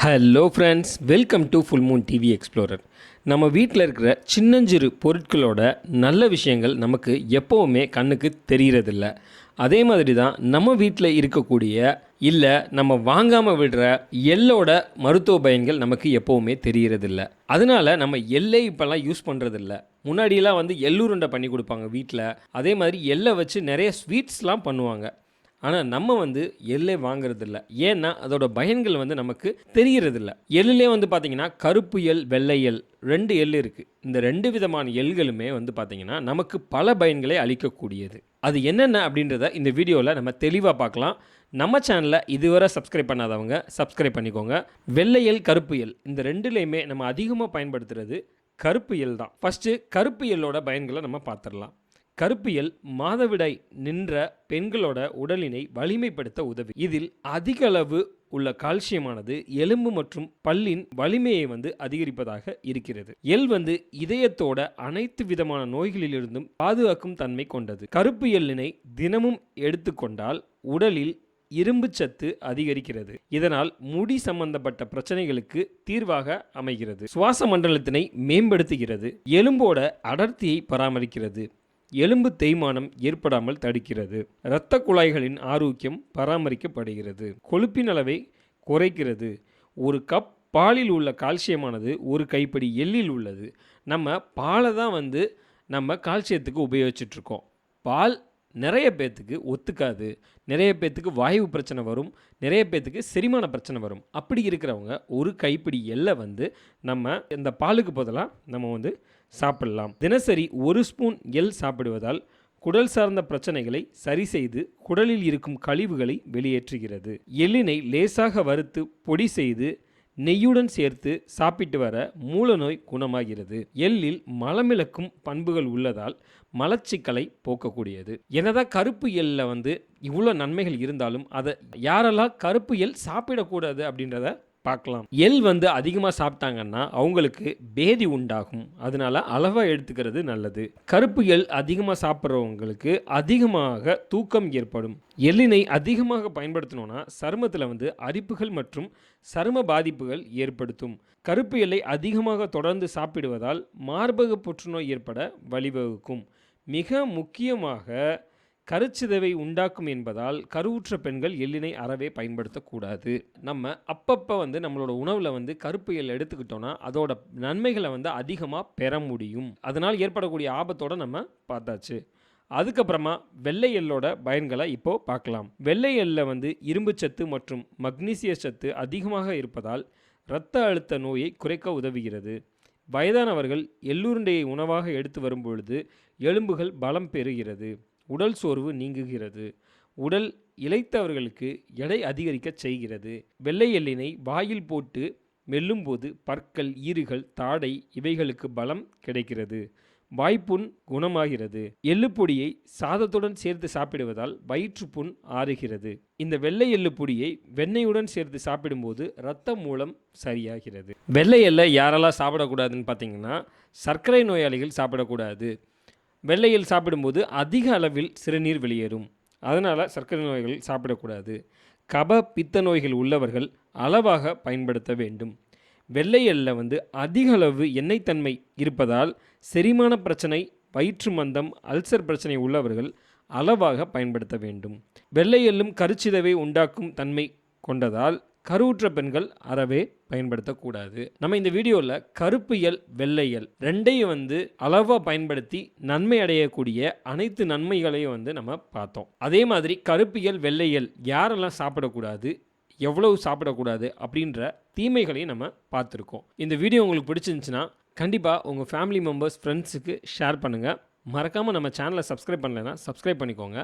Hello friends, welcome to full Moon TV explorer. நம்ம வீட்டில் இருக்கிற சின்னஞ்சிறு பொருட்களோட நல்ல விஷயங்கள் நமக்கு எப்போவுமே கண்ணுக்கு தெரிகிறதில்ல. அதே மாதிரி தான் நம்ம வீட்டில் இருக்கக்கூடிய இல்லை நம்ம வாங்காமல் விடுற எள்ளோட மருத்துவ பயன்கள் நமக்கு எப்போவுமே தெரிகிறதில்ல. அதனால் நம்ம எள்ளை இப்போல்லாம் யூஸ் பண்ணுறதில்ல. முன்னாடியெல்லாம் எள்ளுருண்டை பண்ணி கொடுப்பாங்க வீட்டில். அதே மாதிரி எள்ளை வச்சு நிறைய ஸ்வீட்ஸ்லாம் பண்ணுவாங்க. ஆனால் நம்ம எள்ளே வாங்குறதில்ல. ஏன்னா அதோட பயன்கள் நமக்கு தெரிகிறதில்ல. எள்ளிலே பார்த்திங்கன்னா கருப்பு எள், வெள்ளை எள், 2 எள் இருக்குது. இந்த 2 விதமான எள்களுமே பார்த்திங்கன்னா நமக்கு பல பயன்களை அளிக்கக்கூடியது. அது என்னென்ன அப்படின்றத இந்த வீடியோவில் நம்ம தெளிவாக பார்க்கலாம். நம்ம சேனலில் இதுவரை சப்ஸ்கிரைப் பண்ணாதவங்க சப்ஸ்கிரைப் பண்ணிக்கோங்க. வெள்ளை எள், கருப்பு எள், இந்த 2லையுமே நம்ம அதிகமாக பயன்படுத்துகிறது கருப்பு எள் தான். ஃபஸ்ட்டு கருப்பு எள்ளோட பயன்களை நம்ம பார்த்துடலாம். கருப்பு எள் மாதவிடாய் நின்ற பெண்களோட உடலினை வலிமைப்படுத்த உதவி. இதில் அதிக அளவு உள்ள கால்சியமானது எலும்பு மற்றும் பல்லின் வலிமையை அதிகரிப்பதாக இருக்கிறது. எள் இதயத்தோட அனைத்து விதமான நோய்களிலிருந்தும் பாதுகாக்கும் தன்மை கொண்டது. கருப்பு எள்ளினை தினமும் எடுத்துக்கொண்டால் உடலில் இரும்பு சத்து அதிகரிக்கிறது. இதனால் முடி சம்பந்தப்பட்ட பிரச்சனைகளுக்கு தீர்வாக அமைகிறது. சுவாச மண்டலத்தினை மேம்படுத்துகிறது. எலும்போட அடர்த்தியை பராமரிக்கிறது. எலும்பு தேய்மானம் ஏற்படாமல் தடுக்கிறது. இரத்த குழாய்களின் ஆரோக்கியம் பராமரிக்கப்படுகிறது. கொழுப்பின் அளவை குறைக்கிறது. ஒரு கப் பாலில் உள்ள கால்சியமானது ஒரு கைப்பிடி எள்ளில் உள்ளது. நம்ம பாலை தான் நம்ம கால்சியத்துக்கு உபயோகிச்சுட்ருக்கோம். பால் நிறைய பேர்த்துக்கு ஒத்துக்காது. நிறைய பேர்த்துக்கு வாயு பிரச்சனை வரும். நிறைய பேர்த்துக்கு செரிமான பிரச்சனை வரும். அப்படி இருக்கிறவங்க ஒரு கைப்பிடி எள்ளை நம்ம இந்த பாலுக்கு பதிலாக நம்ம சாப்பிடலாம். தினசரி 1 ஸ்பூன் எள் சாப்பிடுவதால் குடல் சார்ந்த பிரச்சனைகளை சரி செய்து குடலில் இருக்கும் கழிவுகளை வெளியேற்றுகிறது. எள்ளினை லேசாக வறுத்து பொடி செய்து நெய்யுடன் சேர்த்து சாப்பிட்டு வர மூலநோய் குணமாகிறது. எள்ளில் மலமிளக்கும் பண்புகள் உள்ளதால் மலச்சிக்கலை போக்கக்கூடியது. என்னதான் கருப்பு எள்ளில் இவ்வளோ நன்மைகள் இருந்தாலும் அதை யாரெல்லாம் கருப்பு எள் சாப்பிடக்கூடாது அப்படின்றத பார்க்கலாம். எள் அதிகமாக சாப்பிட்டாங்கன்னா அவங்களுக்கு பேதி உண்டாகும். அதனால அளவாக எடுத்துக்கிறது நல்லது. கருப்பு எள் அதிகமாக சாப்பிட்றவங்களுக்கு அதிகமாக தூக்கம் ஏற்படும். எள்ளினை அதிகமாக பயன்படுத்தணும்னா சருமத்தில் அரிப்புகள் மற்றும் சரும பாதிப்புகள் ஏற்படுத்தும். கருப்பு எள்ளை அதிகமாக தொடர்ந்து சாப்பிடுவதால் மார்பக புற்றுநோய் ஏற்பட வழிவகுக்கும். மிக முக்கியமாக கருச்சிதைவை உண்டாக்கும் என்பதால் கருவுற்ற பெண்கள் எள்ளினை அறவே பயன்படுத்தக்கூடாது. நம்ம அப்பப்போ நம்மளோட உணவில் கருப்பு எள் எடுத்துக்கிட்டோன்னா அதோட நன்மைகளை அதிகமாக பெற முடியும். அதனால் ஏற்படக்கூடிய ஆபத்தோடு நம்ம பார்த்தாச்சு. அதுக்கப்புறமா வெள்ளை எள்ளோட பயன்களை இப்போது பார்க்கலாம். வெள்ளை எள்ளில் இரும்பு சத்து மற்றும் மக்னீசிய சத்து அதிகமாக இருப்பதால் இரத்த அழுத்த நோயை குறைக்க உதவுகிறது. வயதானவர்கள் எள்ளுருண்டையை உணவாக எடுத்து வரும்பொழுது எலும்புகள் பலம் பெறுகிறது. உடல் சோர்வு நீங்குகிறது. உடல் இளைத்தவர்களுக்கு எடை அதிகரிக்க செய்கிறது. வெள்ளை எள்ளினை வாயில் போட்டு மெல்லும்போது பற்கள், ஈறுகள், தாடை இவைகளுக்கு பலம் கிடைக்கிறது. வாய்ப்புண் குணமாகிறது. எள்ளுப்பொடியை சாதத்துடன் சேர்த்து சாப்பிடுவதால் வயிற்றுப்புண் ஆறுகிறது. இந்த வெள்ளை எள்ளு பொடியை வெண்ணெயுடன் சேர்த்து சாப்பிடும்போது இரத்த மூலம் சரியாகிறது. வெள்ளை எள்ளை யாரெல்லாம் சாப்பிடக்கூடாதுன்னு பார்த்தீங்கன்னா சர்க்கரை நோயாளிகள் சாப்பிடக்கூடாது. வெள்ளை எள் சாப்பிடும்போது அதிக அளவில் சிறுநீர் வெளியேறும். அதனால் சர்க்கரை நோய்கள் சாப்பிடக்கூடாது. கப பித்த நோய்கள் உள்ளவர்கள் அளவாக பயன்படுத்த வேண்டும். வெள்ளை எள்ளில் அதிக அளவு எண்ணெய் தன்மை இருப்பதால் செரிமான பிரச்சனை, வயிற்று மந்தம், அல்சர் பிரச்சனை உள்ளவர்கள் அளவாக பயன்படுத்த வேண்டும். வெள்ளை எள்ளும் கருச்சிதைவை உண்டாக்கும் தன்மை கொண்டதால் கருவுற்ற பெண்கள் அறவே பயன்படுத்தக்கூடாது. நம்ம இந்த வீடியோவில் கருப்பு எள், வெள்ளை எள் 2ஐயும் அளவாக பயன்படுத்தி நன்மை அடையக்கூடிய அனைத்து நன்மைகளையும் நம்ம பார்த்தோம். அதே மாதிரி கருப்பு எள், வெள்ளை எள் யாரெல்லாம் சாப்பிடக்கூடாது, எவ்வளவு சாப்பிடக்கூடாது அப்படின்ற தீமைகளையும் நம்ம பார்த்துருக்கோம். இந்த வீடியோ உங்களுக்கு பிடிச்சிருந்துச்சுன்னா கண்டிப்பாக உங்கள் ஃபேமிலி மெம்பர்ஸ், ஃப்ரெண்ட்ஸுக்கு ஷேர் பண்ணுங்கள். மறக்காமல் நம்ம சேனலை சப்ஸ்கிரைப் பண்ணலைன்னா சப்ஸ்கிரைப் பண்ணிக்கோங்க.